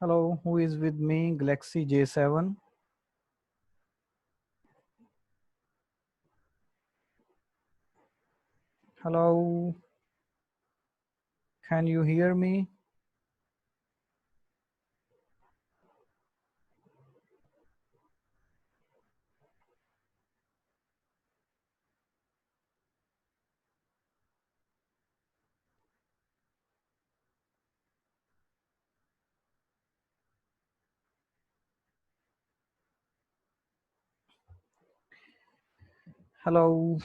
Hello, who is with me? Galaxy J7. Hello, can you hear me? Hello.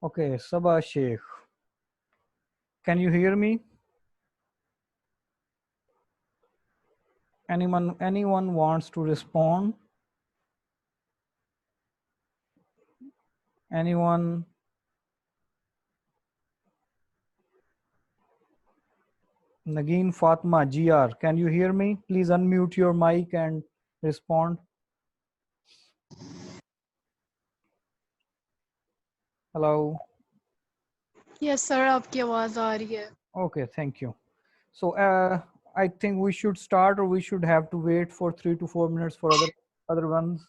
Okay, Sabah Sheikh. Can you hear me? Anyone wants to respond? Anyone? Nagin Fatma GR, can you hear me? Please unmute your mic and respond. Hello. Yes, sir. आपकी आवाज आ रही है. Okay, thank you. So I think we should start, or we should have to wait for 3 to 4 minutes for other ones,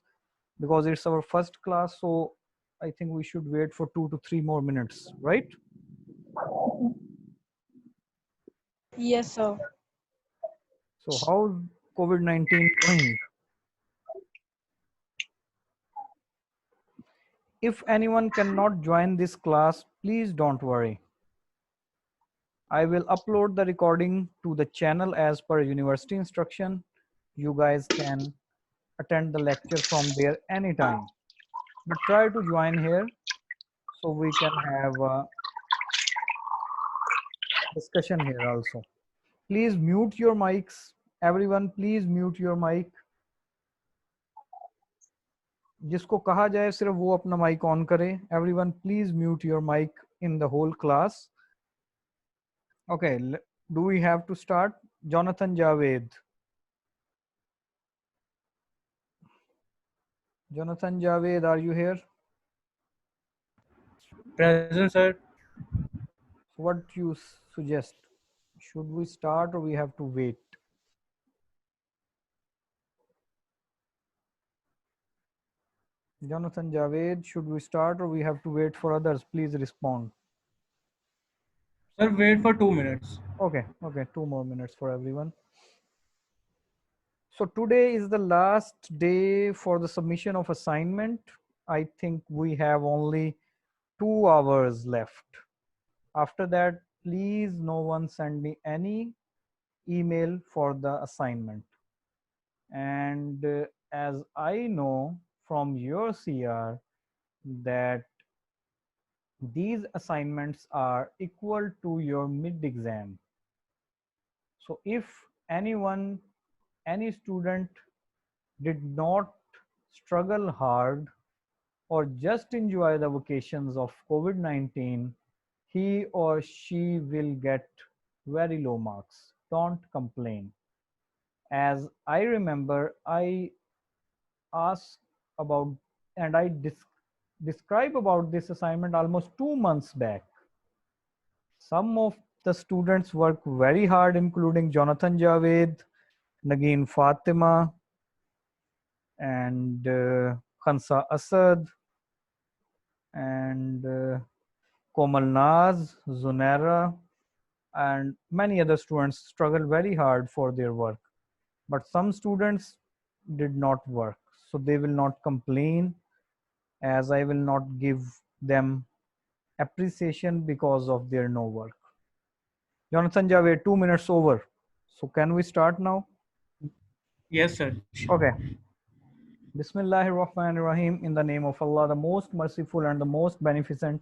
because it's our first class. So I think we should wait for 2 to 3 more minutes, right? Yes, sir. So how's COVID-19 going? If anyone cannot join this class, please don't worry. I will upload the recording to the channel as per university instruction. You guys can attend the lecture from there anytime. But try to join here so we can have a discussion here also. Please mute your mics. Everyone, please mute your mic. जिसको कहा जाए सिर्फ वो अपना mic on करे. Everyone, please mute your mic in the whole class. Okay, do we have to start? Jonathan Javed. Jonathan Javed, are you here? Present, sir. What do you suggest? Should we start or we have to wait? Jonathan Javed, should we start or we have to wait for others? Please respond. Sir, wait for 2 minutes. Okay, 2 more minutes for everyone. So today is the last day for the submission of assignment. I think we have only 2 hours left. After that, please no one send me any email for the assignment. And as I know from your CR that these assignments are equal to your mid exam. So if any student did not struggle hard or just enjoy the vacations of COVID-19, he or she will get very low marks. Don't complain. As I remember, I asked about and I describe about this assignment almost 2 months back. Some of the students work very hard, including Jonathan Javed, Nagin Fatima, and Khansa Asad, and Komal Naz, Zunaira, and many other students struggle very hard for their work. But some students did not work, so they will not complain, as I will not give them appreciation because of their no work. Jonathan Javed, 2 minutes over. So can we start now? Yes, sir. Okay. Bismillahir Rahmanir Rahim. In the name of Allah, the most merciful and the most beneficent.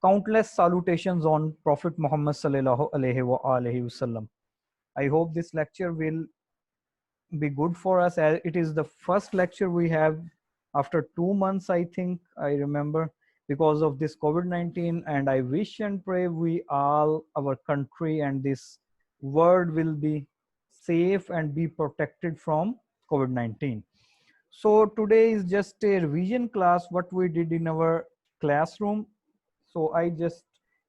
Countless salutations on Prophet Muhammad sallallahu alaihi wasallam. I hope this lecture will be good for us, as it is the first lecture we have after 2 months, I think, I remember, because of this COVID-19. And I wish and pray we all, our country and this world will be safe and be protected from COVID-19. So today is just a revision class, what we did in our classroom. So I just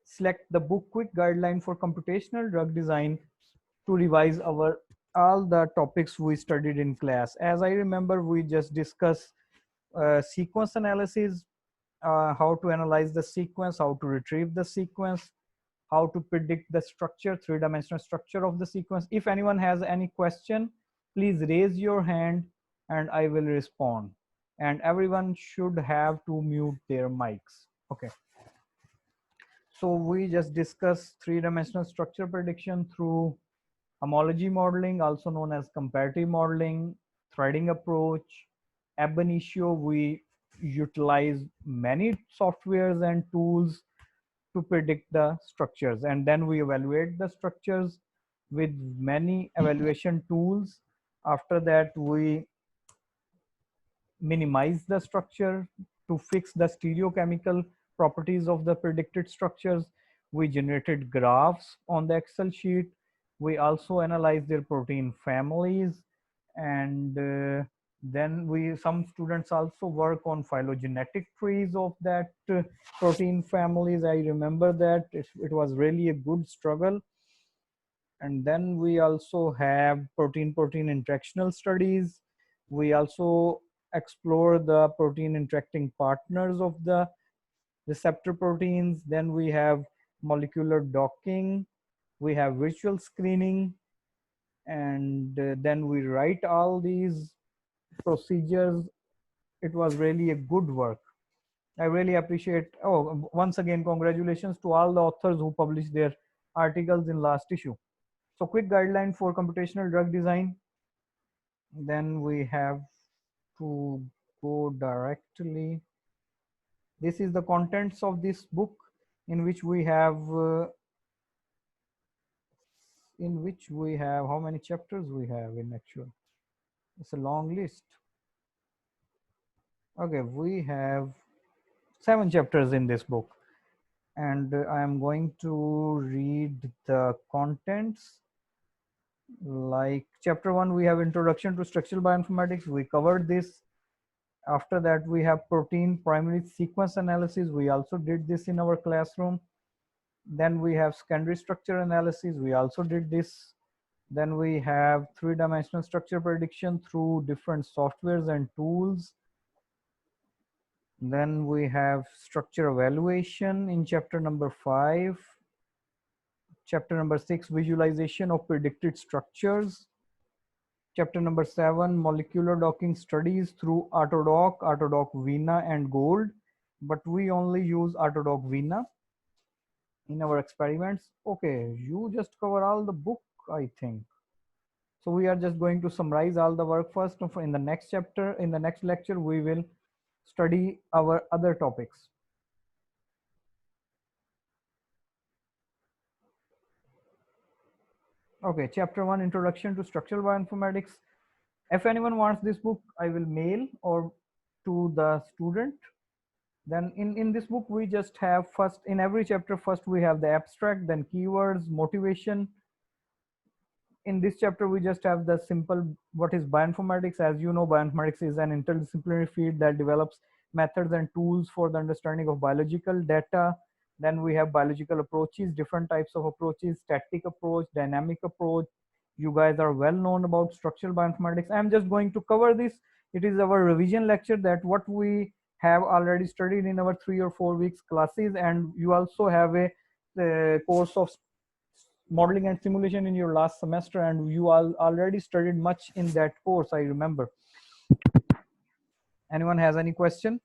select the book Quick Guideline for Computational Drug Design to revise our all the topics we studied in class. As I remember, we just discussed sequence analysis, how to analyze the sequence, how to retrieve the sequence, how to predict the structure, three-dimensional structure of the sequence. If anyone has any question, please raise your hand and I will respond. And everyone should have to mute their mics. Okay. So we just discussed three-dimensional structure prediction through homology modeling, also known as comparative modeling, threading approach, ab initio. We utilize many softwares and tools to predict the structures, and then we evaluate the structures with many evaluation tools. After that, we minimize the structure to fix the stereochemical properties of the predicted structures. We generated graphs on the Excel sheet. We also analyze their protein families, and then some students also work on phylogenetic trees of that protein families. I remember that it was really a good struggle. And then we also have protein-protein interactional studies. We also explore the protein interacting partners of the receptor proteins. Then we have molecular docking. We have visual screening. And then we write all these procedures. It was really a good work. I really appreciate. Oh, once again, congratulations to all the authors who published their articles in last issue. So quick guideline for computational drug design. Then we have to go directly. This is the contents of this book, in which we have how many chapters we have in actual. It's a long list. Okay, we have 7 chapters in this book, and I am going to read the contents. Like chapter 1, we have introduction to structural bioinformatics. We covered this. After that, we have protein primary sequence analysis. We also did this in our classroom. Then we have secondary structure analysis. We also did this. Then we have three-dimensional structure prediction through different softwares and tools. Then we have structure evaluation in chapter number 5. Chapter number 6, visualization of predicted structures. Chapter number 7, molecular docking studies through Autodoc, Autodoc Vena, and Gold. But we only use Autodoc Vena in our experiments. Okay, you just cover all the book, I think. So we are just going to summarize all the work first. In the next chapter, in the next lecture, we will study our other topics. Okay, chapter 1, introduction to structural bioinformatics. If anyone wants this book, I will mail or to the student. Then in this book, we just have first, in every chapter, first we have the abstract, then keywords, motivation. In this chapter, we just have the simple, what is bioinformatics? As you know, bioinformatics is an interdisciplinary field that develops methods and tools for the understanding of biological data. Then we have biological approaches, different types of approaches, static approach, dynamic approach. You guys are well known about structural bioinformatics. I'm just going to cover this. It is our revision lecture, that what we have already studied in our 3 or 4 weeks classes, and you also have a course of modeling and simulation in your last semester, and you all already studied much in that course, I remember. Anyone has any question?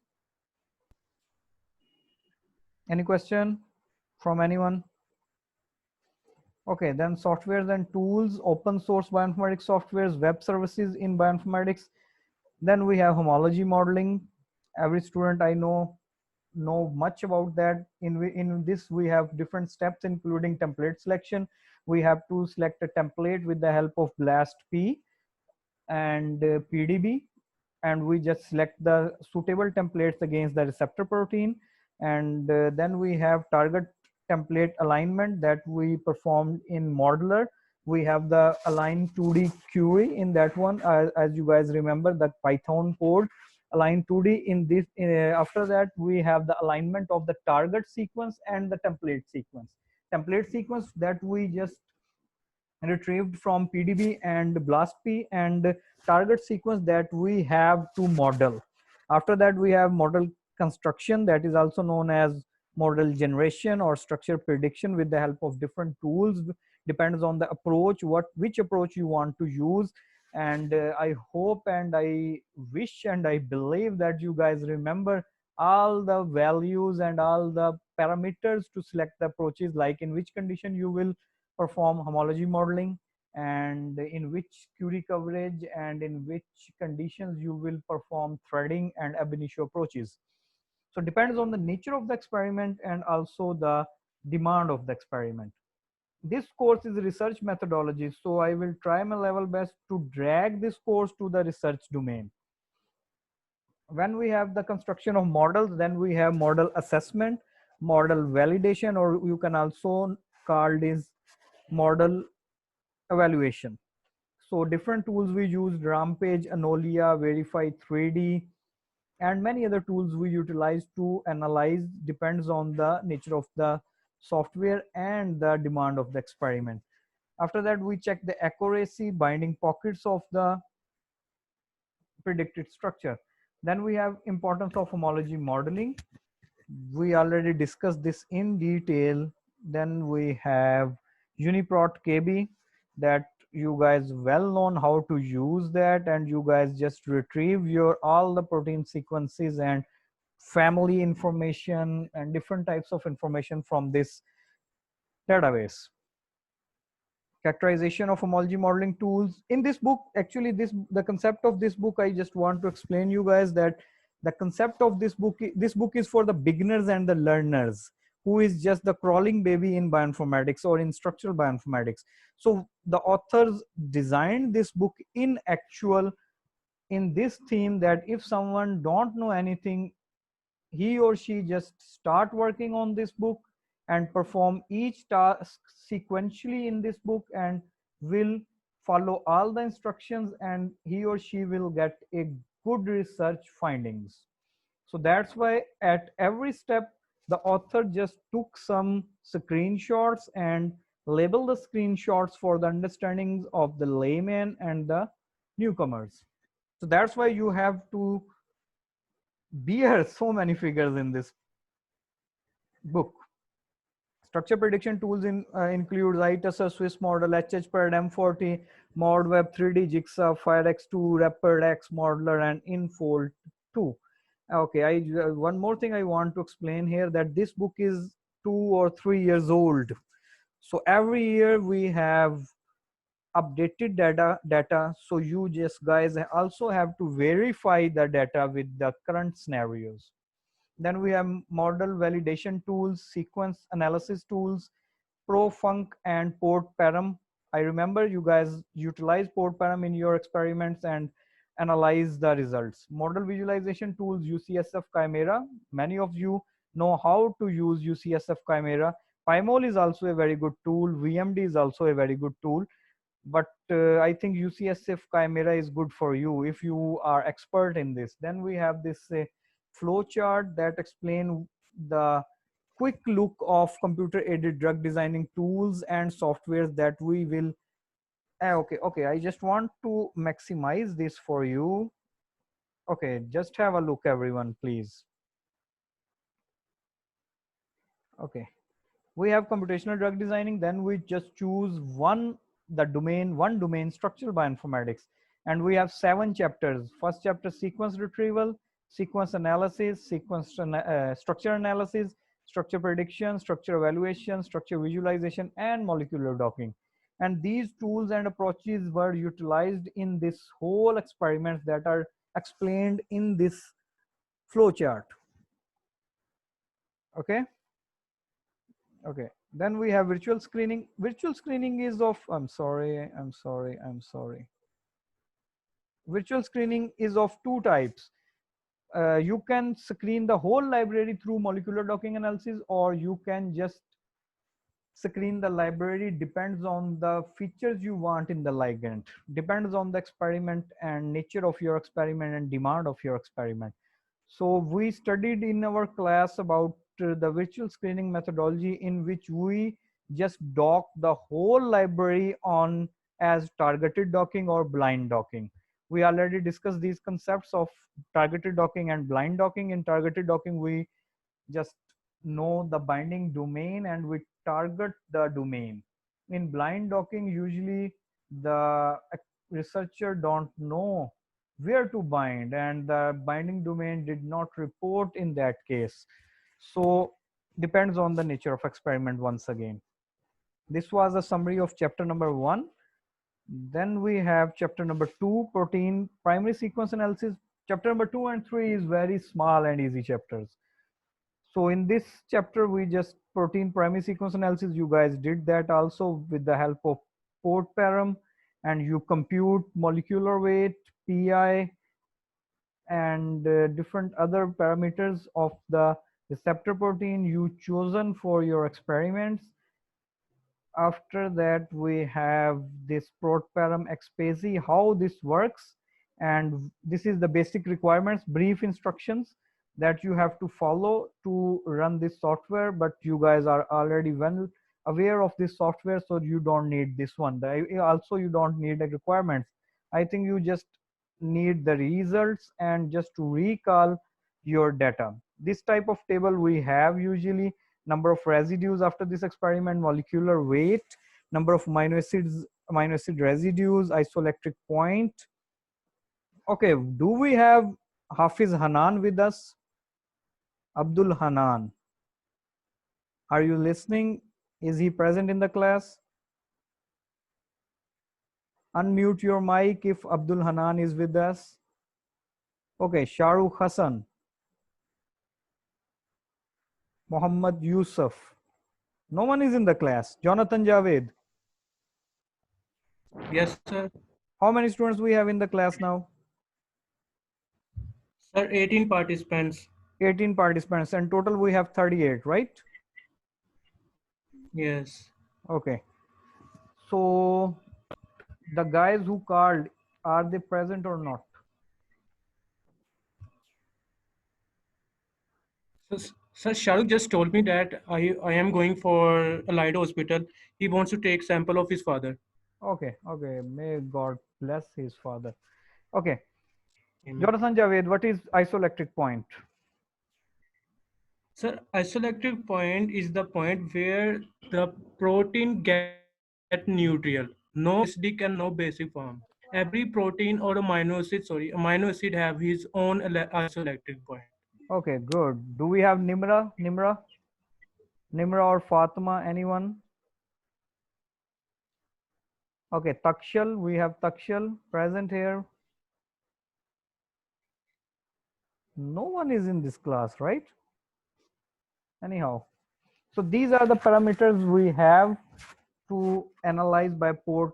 Any question from anyone? Okay, then softwares and tools, open source bioinformatics softwares, web services in bioinformatics. Then we have homology modeling. Every student I know much about that. In this, we have different steps, including template selection. We have to select a template with the help of BLAST-P and PDB, and we just select the suitable templates against the receptor protein. And then we have target template alignment that we performed in modeler. We have the align 2D query in that one, as you guys remember the Python code align 2D in this. After that we have the alignment of the target sequence and the template sequence that we just retrieved from PDB and BLASTP, and target sequence that we have to model. After that we have model construction, that is also known as model generation or structure prediction with the help of different tools. Depends on the approach, which approach you want to use. And I hope and I wish and I believe that you guys remember all the values and all the parameters to select the approaches, like in which condition you will perform homology modeling, and in which query coverage, and in which conditions you will perform threading and ab initio approaches. So depends on the nature of the experiment and also the demand of the experiment. This course is research methodology, so I will try my level best to drag this course to the research domain. When we have the construction of models, then we have model assessment, model validation, or you can also call this model evaluation. So different tools we used: Rampage, Anolia, Verify 3D, and many other tools we utilize to analyze. Depends on the nature of the software and the demand of the experiment. After that we check the accuracy, binding pockets of the predicted structure. Then we have importance of homology modeling. We already discussed this in detail. Then we have Uniprot KB, that you guys well known how to use that, and you guys just retrieve your all the protein sequences and family information and different types of information from this database. Characterization of homology modeling tools. In this book, actually the concept of this book, I just want to explain you guys that the concept of this book is for the beginners and the learners who is just the crawling baby in bioinformatics or in structural bioinformatics. So the authors designed this book in this theme, that if someone don't know anything, he or she just start working on this book and perform each task sequentially in this book and will follow all the instructions, and he or she will get a good research findings. So that's why at every step the author just took some screenshots and label the screenshots for the understandings of the layman and the newcomers. So that's why you have to bear so many figures in this book. Structure prediction tools include ITSR, Swiss model, HHPAD, M40, ModWeb, 3D Jigsaw, FireX2, RapidX modeler, and Infold 2. Okay, one more thing I want to explain here, that this book is 2 or 3 years old. So every year we have updated data. So you just guys also have to verify the data with the current scenarios. Then we have model validation tools, sequence analysis tools, ProFunc and PortParam. I remember you guys utilize PortParam in your experiments and analyze the results. Model visualization tools, UCSF Chimera. Many of you know how to use UCSF Chimera. PyMol is also a very good tool. VMD is also a very good tool. But I think UCSF Chimera is good for you if you are expert in this. Then we have this flow chart that explain the quick look of computer aided drug designing tools and softwares that we will okay, I just want to maximize this for you. Okay, just have a look everyone, please. Okay, we have computational drug designing. Then we just choose one domain, structural bioinformatics, and we have 7 chapters. First chapter, sequence retrieval, sequence analysis, structure analysis, structure prediction, structure evaluation, structure visualization, and molecular docking. And these tools and approaches were utilized in this whole experiments that are explained in this flow chart. Okay. Okay, then we have virtual screening. Virtual screening is of, I'm sorry. Virtual screening is of 2 types. You can screen the whole library through molecular docking analysis, or you can just screen the library. Depends on the features you want in the ligand, depends on the experiment and nature of your experiment and demand of your experiment. So we studied in our class about the virtual screening methodology, in which we just dock the whole library on as targeted docking or blind docking. We already discussed these concepts of targeted docking and blind docking. In targeted docking, we just know the binding domain and we target the domain. In blind docking, usually the researcher don't know where to bind, and the binding domain did not report in that case. So depends on the nature of experiment. Once again, this was a summary of chapter number 1. Then we have chapter number 2, protein primary sequence analysis. Chapter number 2 and 3 is very small and easy chapters. So in this chapter, we just protein primary sequence analysis. You guys did that also with the help of port param, and you compute molecular weight, pi, and different other parameters of the receptor protein you chosen for your experiments. After that, we have this prot param XPASI, how this works, and this is the basic requirements, brief instructions that you have to follow to run this software. But you guys are already well aware of this software, so you don't need this one. Also, you don't need the requirements. I think you just need the results and just to recall your data. This type of table we have usually: number of residues after this experiment, molecular weight, number of amino acid residues, isoelectric point. Okay, do we have Hafiz Hanan with us? Abdul Hanan, are you listening? Is he present in the class? Unmute your mic if Abdul Hanan is with us. Okay, Shahrukh Hassan, Muhammad Yusuf. No one is in the class. Jonathan Javed. Yes, sir. How many students we have in the class now? Sir, 18 participants. 18 participants, and total we have 38, right? Yes. Okay. So the guys who called, are they present or not? So, sir, Shahrukh just told me that I am going for a Lido hospital. He wants to take sample of his father. Okay, okay. May God bless his father. Okay. Amen. Jonathan Javed, what is isoelectric point? Sir, isoelectric point is the point where the protein get neutral, no acidic and no basic form. Every protein or amino acid have his own isoelectric point. Okay, good. Do we have Nimra? Nimra or Fatima? Anyone? Okay, Takshal. We have Takshal present here. No one is in this class, right? Anyhow, so these are the parameters we have to analyze by prot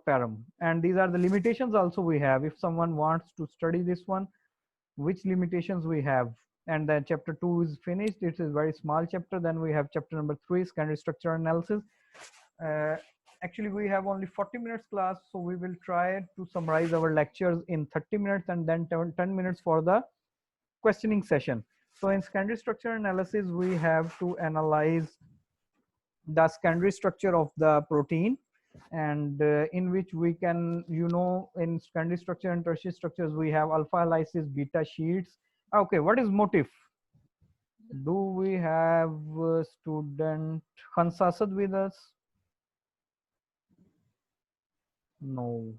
param, and these are the limitations also we have. If someone wants to study this one, which limitations we have. And then chapter 2 is finished. It is a very small chapter. Then we have chapter number 3, secondary structure analysis. Actually, we have only 40 minutes class, so we will try to summarize our lectures in 30 minutes and then 10 minutes for the questioning session. So in secondary structure analysis, we have to analyze the secondary structure of the protein, and in which we can, in secondary structure and tertiary structures, we have alpha lysis, beta sheets. Okay, what is motif? Do we have student Khansa Asad with us? No.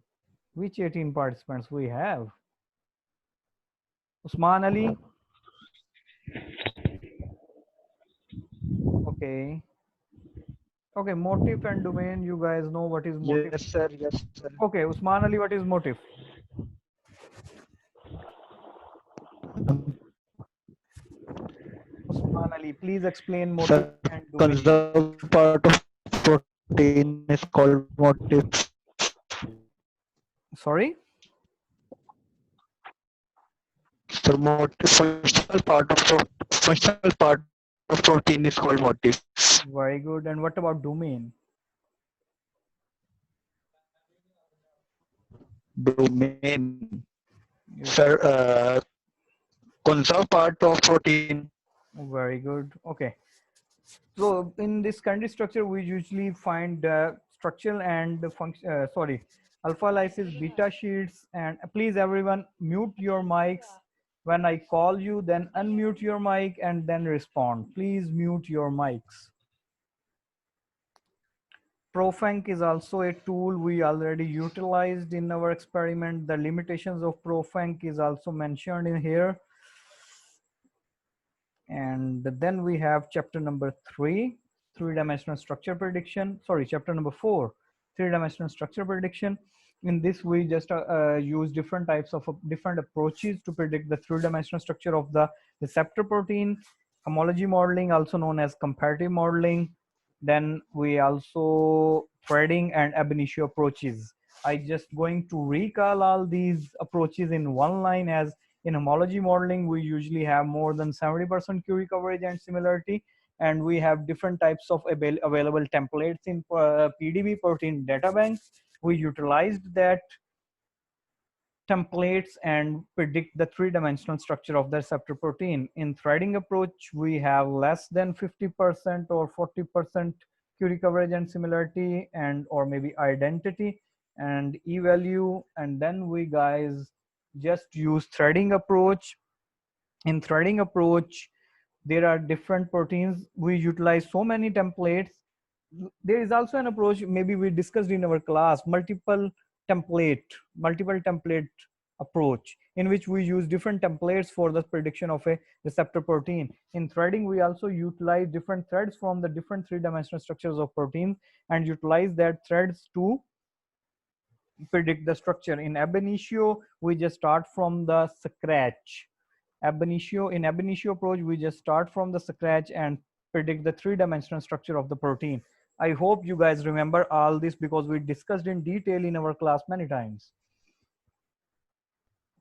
Which 18 participants we have? Usman Ali? Okay. Okay, motif and domain, you guys know what is motif? Yes, sir. Yes, sir. Okay, Usman Ali, what is motif? Usman Ali, please explain motif Sir, and domain. conserved part of protein is called motif. Sorry? functional part of protein is called motif. Very good. And what about domain? Domain, Yes. sir, conserve part of protein. Very good. Okay. So in this country structure, we usually find structural and the function. Sorry, alpha lysis, beta sheets, and please everyone mute your mics. When I call you, then unmute your mic and then respond. Please mute your mics. Profanc is also a tool we already utilized in our experiment. The limitations of Profanc is also mentioned in here. And then we have chapter number 3, three-dimensional structure prediction. Sorry, chapter number 4, three-dimensional structure prediction. In this, we just use different types of different approaches to predict the three-dimensional structure of the receptor protein. Homology modeling, also known as comparative modeling. Then we also threading and ab initio approaches. I just going to recall all these approaches in one line. As in homology modeling, we usually have more than 70% query coverage and similarity, and we have different types of available templates in PDB, protein data bank. We utilized that templates and predict the three-dimensional structure of the receptor protein. In threading approach, we have less than 50% or 40% query coverage and similarity, and or maybe identity and e-value. And then we guys just use threading approach. In threading approach, there are different proteins. We utilize so many templates. There is also an approach, maybe we discussed in our class, multiple template approach, in which we use different templates for the prediction of a receptor protein. In threading, we also utilize different threads from the different three-dimensional structures of proteins and utilize that threads to predict the structure. In ab initio, we just start from the scratch. In ab initio approach, we just start from the scratch and predict the three-dimensional structure of the protein. I hope you guys remember all this because we discussed in detail in our class many times.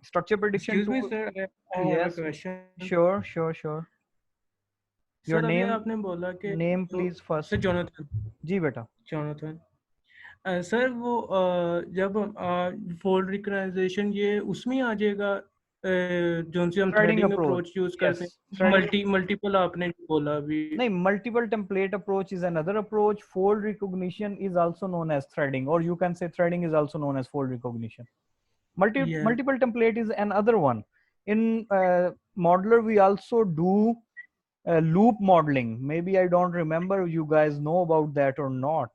Structure prediction Excuse me, tool. sir. I have a Yes, question. sure. Sir Your अभी name, आपने बोला कि please sir first. Jonathan जी बेटा. Jonathan sir वो जब fold recognisation ये उसमें आ जाएगा जो से हम Threading threading approach. Approach use करते Yes, हैं threading. मल्टीपल आपने जो बोला अभी No, multiple template approach is another approach. Fold recognition is also known as threading, or you can say threading is also known as fold recognition. yeah Multiple template is another one. In modeler, we also do loop modeling. Maybe I don't remember you guys know about that or not.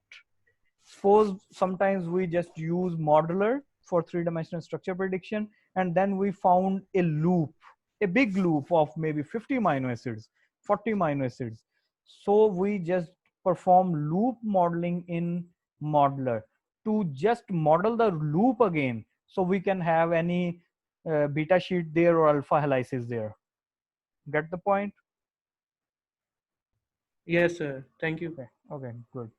Suppose sometimes we just use modeler for three-dimensional structure prediction, and then we found a loop, a big loop of maybe 50 amino acids, 40 amino acids. So we just perform loop modeling in modeler to just model the loop again, so we can have any beta sheet there or alpha helices there. Get the point? yes sir thank you Okay, good.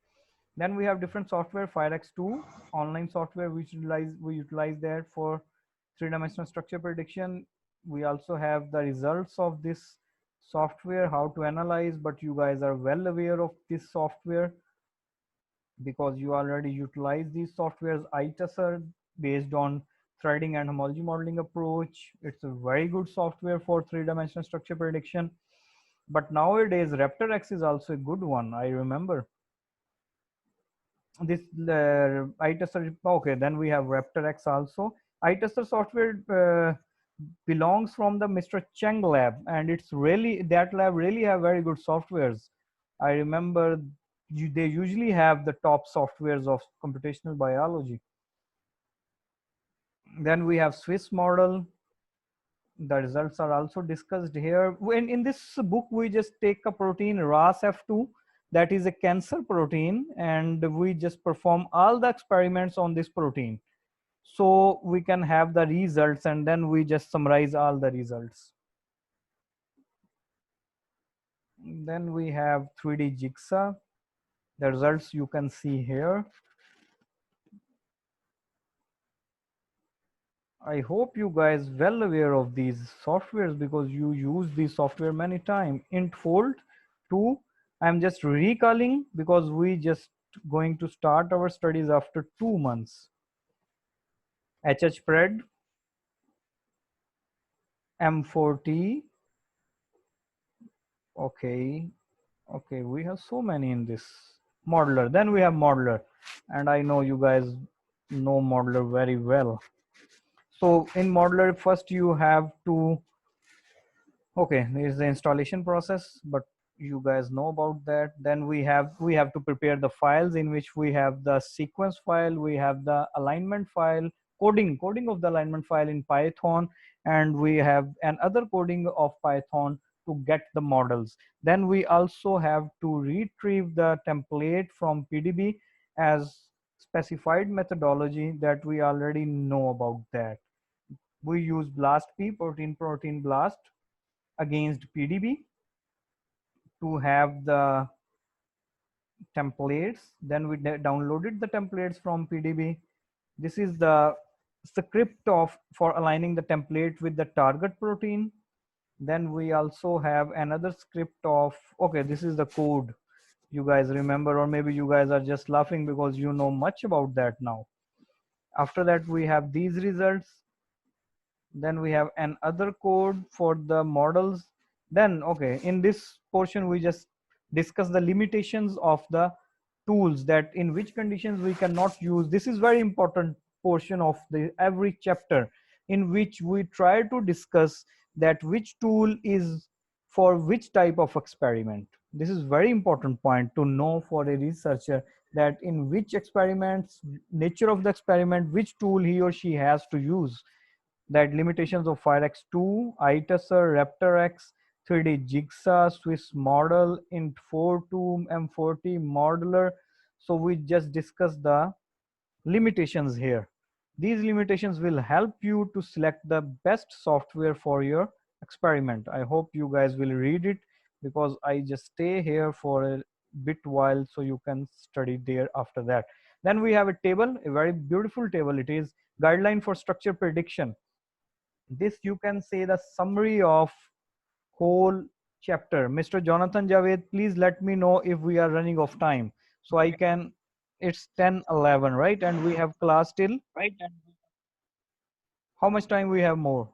Then we have different software, Firex2, online software, which we utilize there for three-dimensional structure prediction. We also have the results of this software, how to analyze, but you guys are well aware of this software because you already utilize these softwares. ITSR based on threading and homology modeling approach. It's a very good software for three-dimensional structure prediction. But nowadays, RaptorX is also a good one. I remember this ITSR. Okay, then we have RaptorX also. ITSR software belongs from the Mr. Cheng lab, and it's really, that lab really have very good softwares. I remember they usually have the top softwares of computational biology. Then we have Swiss model. The results are also discussed here. When in this book, we just take a protein RASF2, that is a cancer protein, and we just perform all the experiments on this protein. So we can have the results, and then we just summarize all the results. Then we have 3D jigsaw. The results you can see here. I hope you guys well aware of these softwares because you use these software many times. Intfold 2, I'm just recalling because we just going to start our studies after 2 months. HHPRED, M4T, okay, okay, we have so many in this. Modeler, then we have modeler, and I know you guys know modeler very well. So in modeler, first you have to, okay, there is the installation process, but you guys know about that. Then we have to prepare the files in which we have the sequence file, we have the alignment file, coding of the alignment file in Python, and we have another coding of Python to get the models. Then we also have to retrieve the template from PDB as specified methodology that we already know about that. We use BLASTP, protein BLAST against PDB to have the templates. Then we downloaded the templates from PDB. This is the script of for aligning the template with the target protein. Then we also have another script of, okay, this is the code you guys remember, or maybe you guys are just laughing because you know much about that now. After that, we have these results. Then we have another code for the models. Then, okay, in this portion we just discuss the limitations of the tools, that in which conditions we cannot use. This is very important portion of the every chapter, in which we try to discuss that which tool is for which type of experiment. This is very important point to know for a researcher, that in which experiments, nature of the experiment, which tool he or she has to use. That limitations of Firex2, ITESR, RaptorX, 3D Jigsaw, Swiss model, Int42, M40 modeler. So we just discussed the limitations here. These limitations will help you to select the best software for your experiment. I hope you guys will read it because I just stay here for a bit while so you can study there after that. Then we have a table, a very beautiful table. It is guideline for structure prediction. This you can say the summary of whole chapter. Mr. Jonathan Javed, please let me know if we are running off time so I can. It's 10:11, right? And we have class till right. How much time we have more?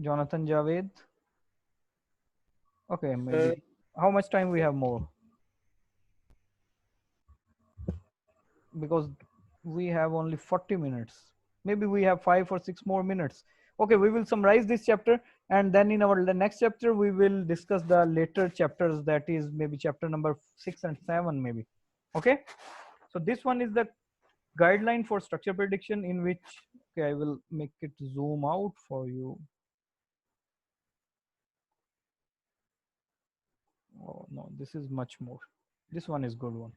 Jonathan Javed. Okay, maybe. How much time we have more? Because we have only 40 minutes. Maybe we have 5 or 6 more minutes. Okay, we will summarize this chapter, and then in the next chapter we will discuss the later chapters, that is maybe chapter number 6 and 7 maybe. Okay, so this one is the guideline for structure prediction, in which, okay, I will make it zoom out for you. Oh no, this is much more. This one is good one.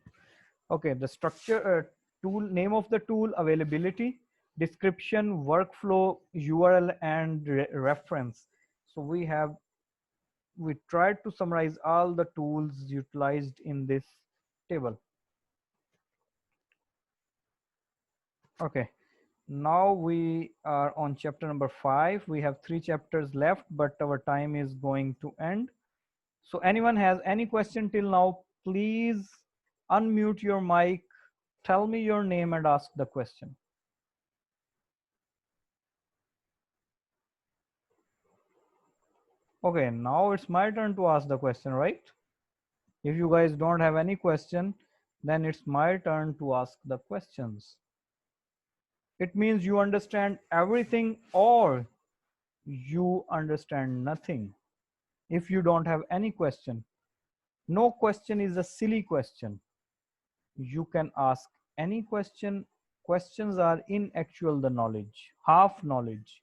Okay, the structure, tool, name of the tool, availability, description, workflow, URL, and reference. So we tried to summarize all the tools utilized in this table. Okay, now we are on chapter number 5. We have 3 chapters left, but our time is going to end. So anyone has any question till now, please unmute your mic, tell me your name and ask the question. Okay, now it's my turn to ask the question, right? If you guys don't have any question, then it's my turn to ask the questions. It means you understand everything or you understand nothing. If you don't have any question, no question is a silly question. You can ask any question. Questions are in actual the knowledge, half knowledge.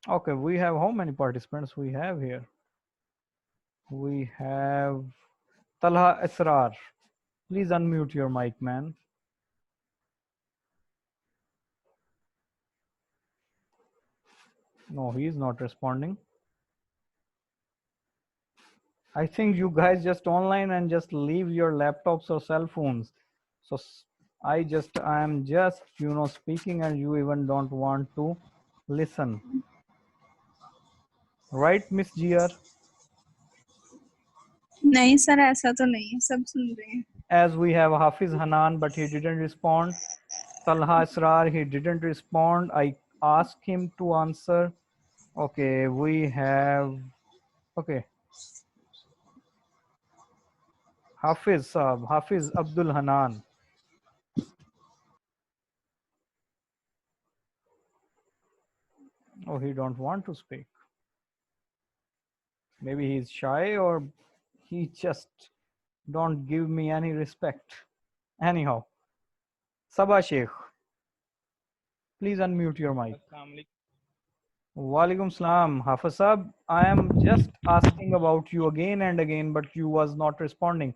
Okay, we have how many participants we have here? We have Talha Asrar. Please unmute your mic, man. No, he is not responding. I think you guys just online and just leave your laptops or cell phones. So I am just, speaking and you even don't want to listen. Right, Miss GR? नहीं sir ऐसा तो नहीं है सब सुन रहे हैं As we have Hafiz Hanan, but he didn't respond. Talha Israr, he didn't respond. I asked him to answer. Okay, we have, okay, Hafiz Abdul Hanan. Oh, he don't want to speak. Maybe he's shy or he just don't give me any respect. Anyhow, Sabah Sheikh, please unmute your mic. Walaikum salam. Hafiz Sahab, I am just asking about you again and again, but you was not responding.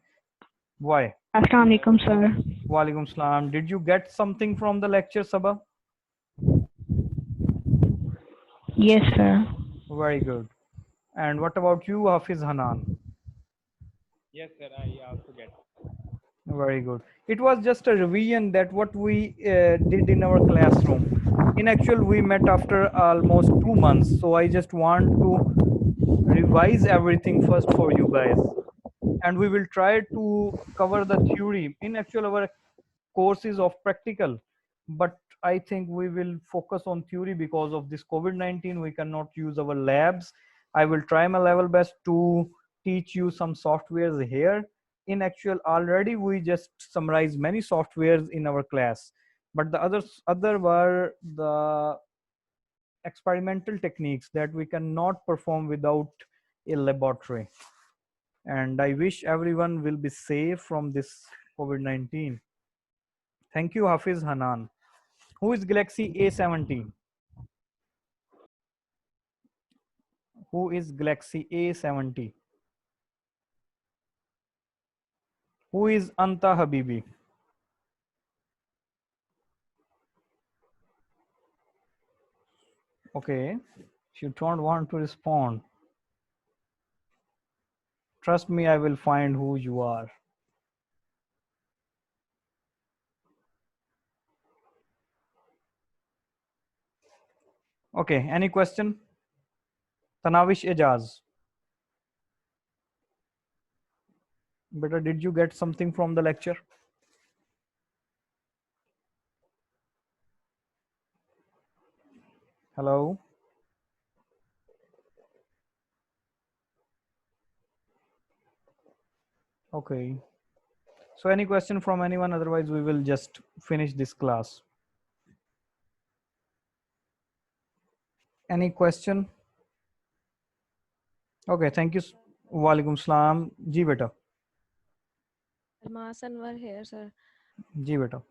Why? Assalamu alaikum, sir. Walaikum salam. Did you get something from the lecture, Sabah? Yes, sir. Very good. And what about you, Hafiz Hanan? Yes, sir. I also get. Very good. It was just a revision that what we did in our classroom. In actual, we met after almost 2 months. So I just want to revise everything first for you guys. And we will try to cover the theory. In actual, our course is of practical. But I think we will focus on theory because of this COVID-19. We cannot use our labs. I will try my level best to teach you some softwares here. In actual, already we just summarize many softwares in our class, but the other were the experimental techniques that we cannot perform without a laboratory. And I wish everyone will be safe from this COVID-19. Thank you, Hafiz Hanan. Who is Galaxy A70? Who is Galaxy A70? Who is Anta Habibi? Okay, you don't want to respond. Trust me, I will find who you are. Okay, any question? Tanavish Ejaz. Beta, did you get something from the lecture? Hello? Okay. So any question from anyone? Otherwise, we will just finish this class. Any question? Okay, thank you. Walaikum salam. Ji beta. Almas Anwar here, sir. जी बेटा.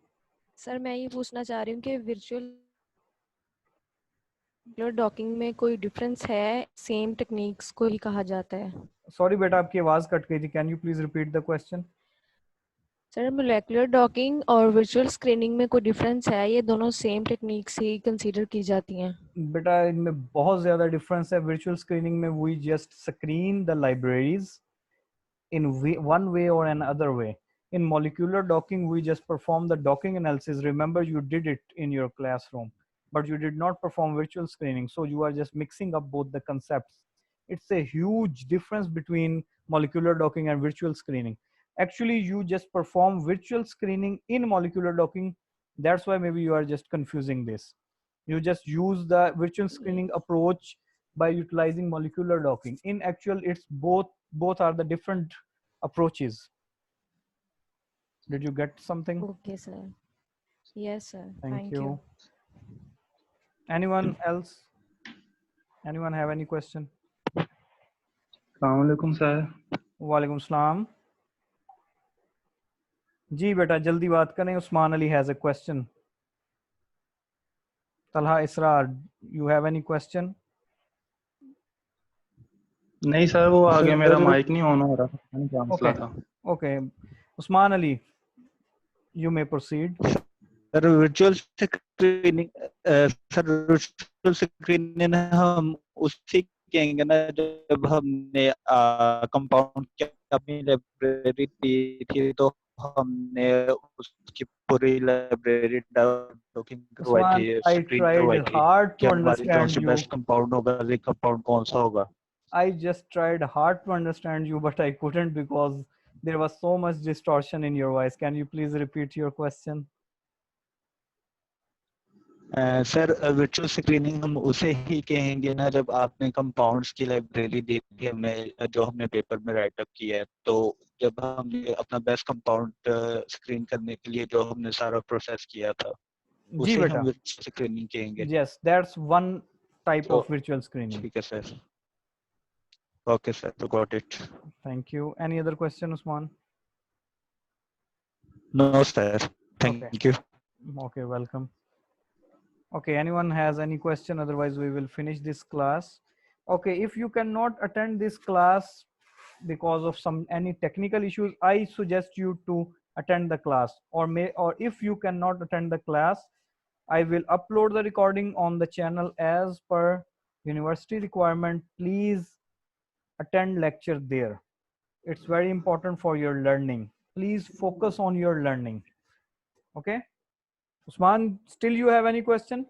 Sir मैं ये पूछना चाह रही हूँ कि virtual docking में कोई डिफरेंस है सेम टेक्निक्स को ही कहा जाता है सॉरी बेटा आपकी आवाज कट गई थी can you please repeat the question sir molecular docking और वर्चुअल स्क्रीनिंग में कोई डिफरेंस है ये दोनों सेम टेक्निक्स ही कंसीडर की जाती हैं बेटा इनमें बहुत ज्यादा डिफरेंस है वर्चुअल स्क्रीनिंग में we just screen the libraries in one way or another way. In molecular docking, we just perform the docking analysis. Remember, you did it in your classroom, but you did not perform virtual screening. So you are just mixing up both the concepts. It's a huge difference between molecular docking and virtual screening. Actually, you just perform virtual screening in molecular docking. That's why maybe you are just confusing this. You just use the virtual screening approach by utilizing molecular docking. In actual, it's both are the different approaches. Did you get something? Okay, sir. Yes, sir. Thank you. Anyone else? Anyone have any question? Assalamu alaikum, sir. Walaikum salam. जी बेटा जल्दी बात करें Usman Ali has a question. Talha Israr, you have any question? नहीं sir वो आगे मेरा mic नहीं on हो रहा था मैंने क्या मसला था Okay, Usman Ali, you may proceed. Sir virtual screening हम उसी कहेंगे ना जब हमने कंपाउंड की अपनी लाइब्रेरी दी थी तो हमने उसकी पूरी लाइब्रेरी डॉकिंग करवाई Usman, थी, I स्क्रीन tried करवाई थी hard कि to हमारी कौन understand सी you. बेस्ट कंपाउंड होगा, ये कंपाउंड कौन सा होगा. I just tried hard to understand you, but I couldn't because there was so much distortion in your voice. Can you please repeat your question? Sir virtual screening हम उसे ही कहेंगे ना जब आपने कंपाउंड्स की लाइब्रेरी दी थी हमें, जो हमने पेपर में राइट अप किया है, तो जब हमने अपना बेस्ट कंपाउंड स्क्रीन करने के लिए जो हमने सारा प्रोसेस किया था जी उसे हम बेटा. वर्चुअल स्क्रीनिंग कहेंगे. Yes, that's one type तो of virtual screening. ठीक है सर. ओके सर, तो got it. Thank you. Any other question, Usman? No sir, Okay. Thank you. Okay, welcome. Okay, anyone has any question? Otherwise, we will finish this class. Okay, if you cannot attend this class because of any technical issues, I suggest you to attend the class, or if you cannot attend the class, I will upload the recording on the channel as per university requirement. Please attend lecture there. It's very important for your learning. Please focus on your learning. Okay, Usman, still you have any question?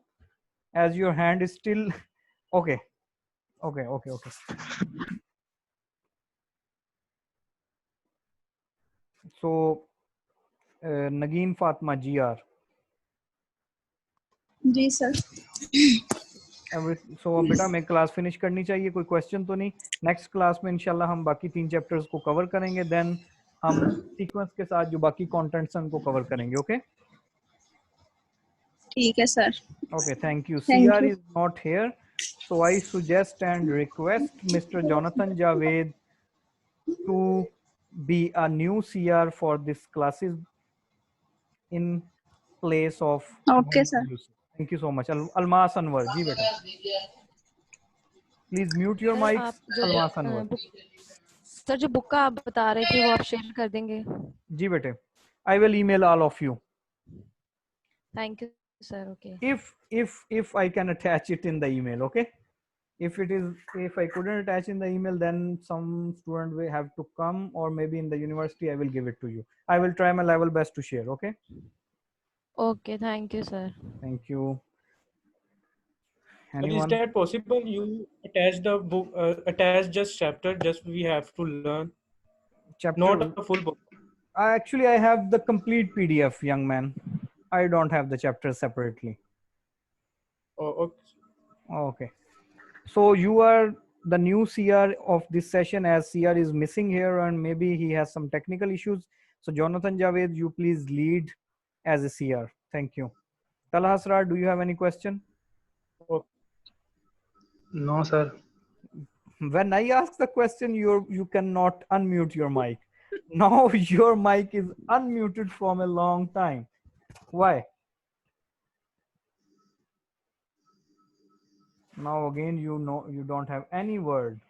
As your hand is still okay. Okay. So Nageen Fatma GR. Ji sir. So बेटा मैं class finish करनी चाहिए, कोई question तो नहीं. Next class में इंशाल्लाह हम बाकी 3 चैप्टर्स को कवर करेंगे, देन हम सीक्वेंस के साथ जो बाकी कंटेंट्स हैं उनको कवर करेंगे. ओके ठीक है sir. Okay, thank you. Thank CR you. is not here, so I suggest and request Mr. Jonathan Javed to be a new CR for this classes in place of okay sir. Yusuf. Thank you so much. Almas Anwar, जी बेटा. Please mute your sir mics. आप जो Almas Anwar. Sir जो book का आप बता रहे थे वो आप शेयर कर देंगे. जी बेटे. I will email all of you. Thank you sir. Okay. If I can attach it in the email, okay? If I couldn't attach in the email, then some student will have to come, or maybe in the university I will give it to you. I will try my level best to share. Okay. Okay, thank you sir. Thank you. But is Anyone? that possible? You attach the book, attach just chapter, just we have to learn, Chapter. not a full book. Actually, I have the complete PDF, young man. I don't have the chapters separately. Oh, okay. Okay. So you are the new CR of this session, as CR is missing here and maybe he has some technical issues. So Jonathan Javed, you please lead as a CR. Thank you. Talha Asrar, do you have any question? No sir. When I ask the question, you cannot unmute your mic. Now your mic is unmuted from a long time. Why? Now again, you don't have any word.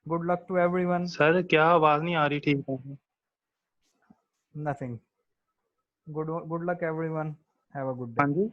Good luck to everyone. Sir क्या आवाज नहीं आ रही ठीक है. Nothing. Good luck everyone. Have a good day. हाँ जी.